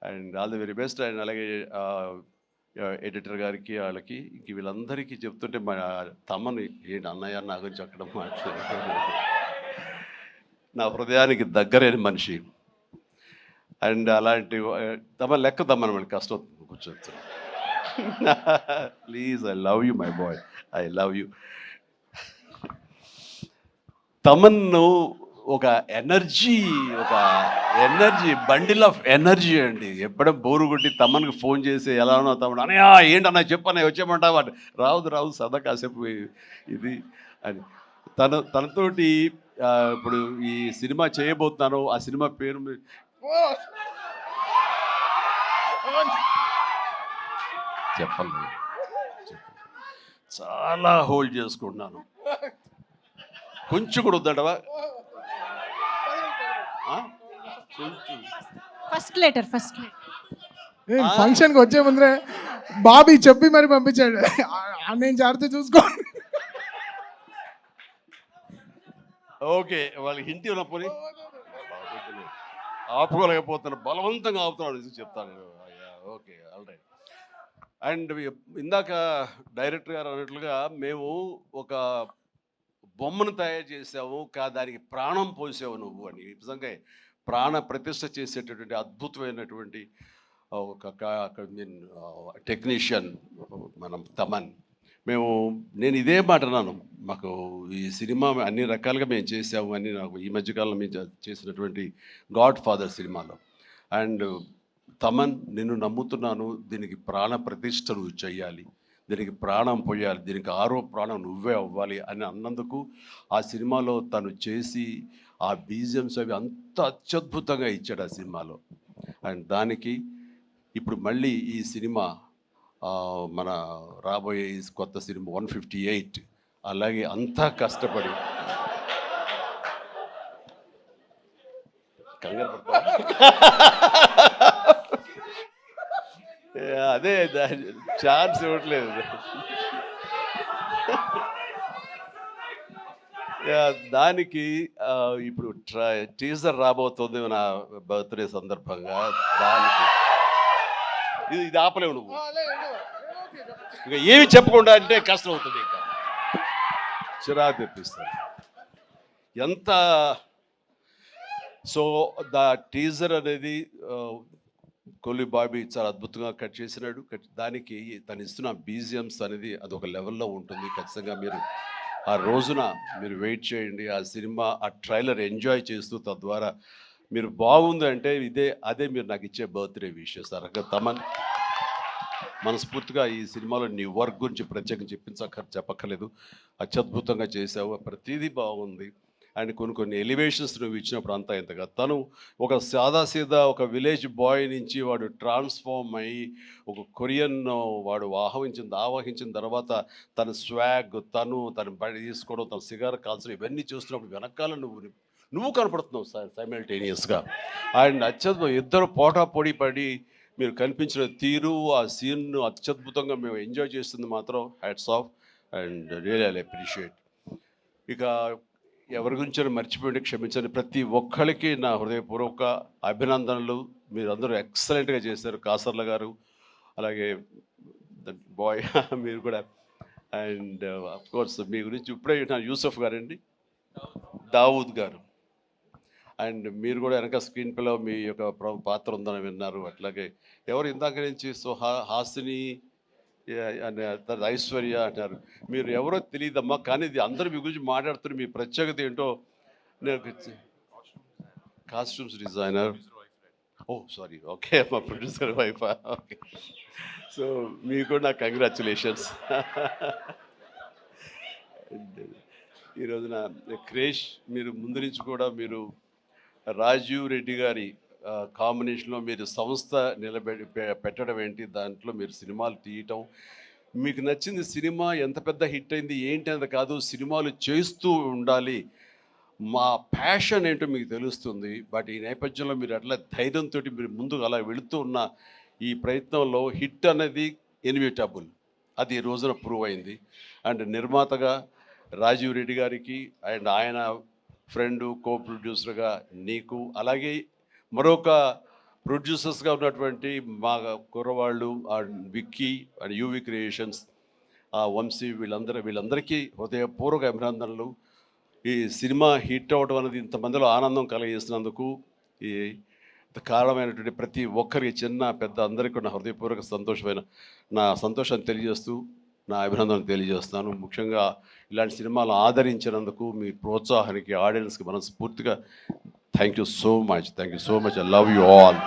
And all the very best. And అలాగే editor గారికి వాళ్ళకి ఇంక వీళ్ళందరికీ చెప్తుంటే మా తమ్మని ఏంటి అన్నయ్య నా గురించి అక్కడ మాట్లాడు నా హృదయానికి దగ్గరైన మనిషి. అండ్ అలాంటి తమ లెక్క తమ్మని మళ్ళీ కష్టం కూర్చోవచ్చు. Please, I love you my boy, I love you. Tamannaah ఒక ఎనర్జీ బండిల్ ఆఫ్ ఎనర్జీ అండి. ఎప్పుడో బోరు కొట్టి తమన్కి ఫోన్ చేసి ఎలా ఉన్నావు తమ్ముడు, అనయ్య ఏంటన్నా చెప్పన్నయ్య వచ్చేయమంటావా, రాదు సదా కాసేపు ఇది అని. తనతోటి ఇప్పుడు ఈ సినిమా చేయబోతున్నాను, ఆ సినిమా పేరు చెప్పండి, చాలా హోల్డ్ చేసుకుంటున్నాను. కొంచెం కూడా వద్దంటవా? ఫస్ట్ లెటర్ ఫంక్షన్కి వచ్చే ముందరే బాబీ చెప్పి మరి పంపించాడు, నేను జాగ్రత్త చూసుకోండి. ఓకే, వాళ్ళకి హింట్ ఉన్న పోనీ ఆపుకోలేకపోతున్నారు, బలవంతంగా ఆపుతున్నాడు చెప్తాను. Okay, all right. అండ్ ఇందాక డైరెక్టర్ గారు అన్నట్లుగా మేము ఒక బొమ్మను తయారు చేసావు, దానికి ప్రాణం పోసావు నువ్వు అని. నిజంగా ప్రాణ ప్రతిష్ఠ చేసేటటువంటి అద్భుతమైనటువంటి ఒక టెక్నీషియన్ మనం తమన్. నేను ఇదే మాట అన్నాను, మాకు ఈ సినిమా అన్ని రకాలుగా మేము చేసాము అని. నాకు ఈ మధ్యకాలంలో మేము చేసినటువంటి గాడ్ ఫాదర్ సినిమాలో, అండ్ తమన్ నిన్ను నమ్ముతున్నాను, దీనికి ప్రాణ ప్రతిష్ఠ నువ్వు చెయ్యాలి, దీనికి ప్రాణం పోయాలి, దీనికి ఆరో ప్రాణం నువ్వే అవ్వాలి అని అన్నందుకు ఆ సినిమాలో తను చేసి ఆ బీజిఎమ్స్ అవి అంత అత్యద్భుతంగా ఇచ్చాడు ఆ సినిమాలో. అండ్ దానికి ఇప్పుడు మళ్ళీ ఈ సినిమా మన రాబోయే కొత్త సినిమా 158 అలాగే అంతా కష్టపడి కంగారు అదే ఛాన్స్ ఇవ్వట్లేదు. దానికి ఇప్పుడు టీజర్ రాబోతుంది నా బర్త్డే సందర్భంగా. దానికి ఇది ఆపలేవు నువ్వు, ఇంకా ఏమి చెప్పకుండా అంటే కష్టం అవుతుంది, ఇంకా చిరాకు తెప్పిస్తాను ఎంత. సో ద టీజర్ అనేది కొల్లి బాబీ చాలా అద్భుతంగా కట్ చేసినాడు. దానికి తను ఇస్తున్న బీజిఎమ్స్ అనేది అదొక లెవెల్లో ఉంటుంది. ఖచ్చితంగా మీరు ఆ రోజున మీరు వెయిట్ చేయండి, ఆ సినిమా ఆ ట్రైలర్ ఎంజాయ్ చేస్తూ తద్వారా మీరు బాగుంది అంటే అదే మీరు నాకు ఇచ్చే బర్త్డే విషెస్. తమన్, మనస్ఫూర్తిగా ఈ సినిమాలో నీ వర్క్ గురించి ప్రత్యేకంగా చెప్పక్కర్లేదు, అత్యద్భుతంగా చేసావు, ప్రతిదీ బాగుంది. అండ్ కొన్ని ఎలివేషన్స్ నువ్వు ఇచ్చినప్పుడు అంతా ఇంతగా తను ఒక సాదాసీదా ఒక విలేజ్ బాయ్ నుంచి వాడు ట్రాన్స్ఫార్మ్ అయ్యి ఒక కొరియన్ వాడు ఆవహించిన తర్వాత తన స్వాగ్, తన బడి తీసుకోవడం, తన సిగార్ కాల్చడం, ఇవన్నీ చూస్తున్నప్పుడు వెనకాల నువ్వు కనపడుతున్నావు సైమల్టేనియస్గా. అండ్ అత్యద్భుతం, ఇద్దరు పోటీ పడి మీరు కనిపించిన తీరు, ఆ సీన్ను అత్యద్భుతంగా మేము ఎంజాయ్ చేస్తుంది మాత్రం hats off and really I appreciate. ఇక ఎవరి గురించి మర్చిపోయింది క్షమించండి. ప్రతి ఒక్కరికి నా హృదయపూర్వక అభినందనలు. మీరందరూ ఎక్సలెంట్గా చేశారు, కాసర్ల గారు అలాగే బాయ్ మీరు కూడా. అండ్ అఫ్కోర్స్ మీ గురించి ఇప్పుడే నా యూసఫ్ గారండి, దావూద్ గారు, అండ్ మీరు కూడా వెనక స్క్రీన్ ప్లేలో మీ యొక్క పాత్ర ఉందని విన్నారు. అట్లాగే ఎవరు ఇందాక నుంచి హాసిని ఐశ్వర్య అంటారు, మీరు ఎవరో తెలియదమ్మా, కానీ ఇది అందరూ మీ గురించి మాట్లాడుతున్నారు. మీ ప్రత్యేకత ఏంటో నాకు కాస్ట్యూమ్స్ డిజైనర్, సారీ, ఓకే, మా ప్రొడ్యూసర్ వైఫ్, ఓకే. సో మీకు కూడా నా కంగ్రాచులేషన్స్. ఈ రోజున క్రేష్, మీరు ముందు నుంచి కూడా మీరు రాజీవ్ రెడ్డి గారి కాంబినేషన్లో మీరు సంస్థ పెట్టడం ఏంటి, దాంట్లో మీరు సినిమాలు తీయటం, మీకు నచ్చింది సినిమా ఎంత పెద్ద హిట్ అయింది ఏంటి అనేది కాదు, సినిమాలు చేస్తూ ఉండాలి, మా ప్యాషన్ ఏంటో మీకు తెలుస్తుంది. బట్ ఈ నేపథ్యంలో మీరు అట్లా ధైర్యంతో మీరు ముందుకు అలా వెళుతూ ఉన్న ఈ ప్రయత్నంలో హిట్ అనేది ఇన్విటబుల్, అది ఈ రోజున ప్రూవ్ అయింది. అండ్ నిర్మాతగా రాజీవ్ రెడ్డి గారికి అండ్ ఆయన ఫ్రెండు కో ప్రొడ్యూసర్గా నీకు, అలాగే మరొక ప్రొడ్యూసర్స్గా ఉన్నటువంటి మా కుర్రవాళ్ళు, విక్కీ అండ్ యూవి క్రియేషన్స్, వంశీ, వీళ్ళందరికీ హృదయపూర్వక అభినందనలు. ఈ సినిమా హిట్ అవ్వడం అనేది ఇంతమందిలో ఆనందం కలిగిస్తున్నందుకు ఈ కారణమైనటువంటి ప్రతి ఒక్కరికి, చిన్న పెద్ద అందరికీ నా హృదయపూర్వక నా సంతోషాన్ని తెలియజేస్తూ నా అభినందనలు తెలియజేస్తాను. ముఖ్యంగా ఇలాంటి సినిమాలు ఆదరించినందుకు మీ ప్రోత్సాహానికి, ఆడియన్స్కి మనస్ఫూర్తిగా thank you so much. I love you all.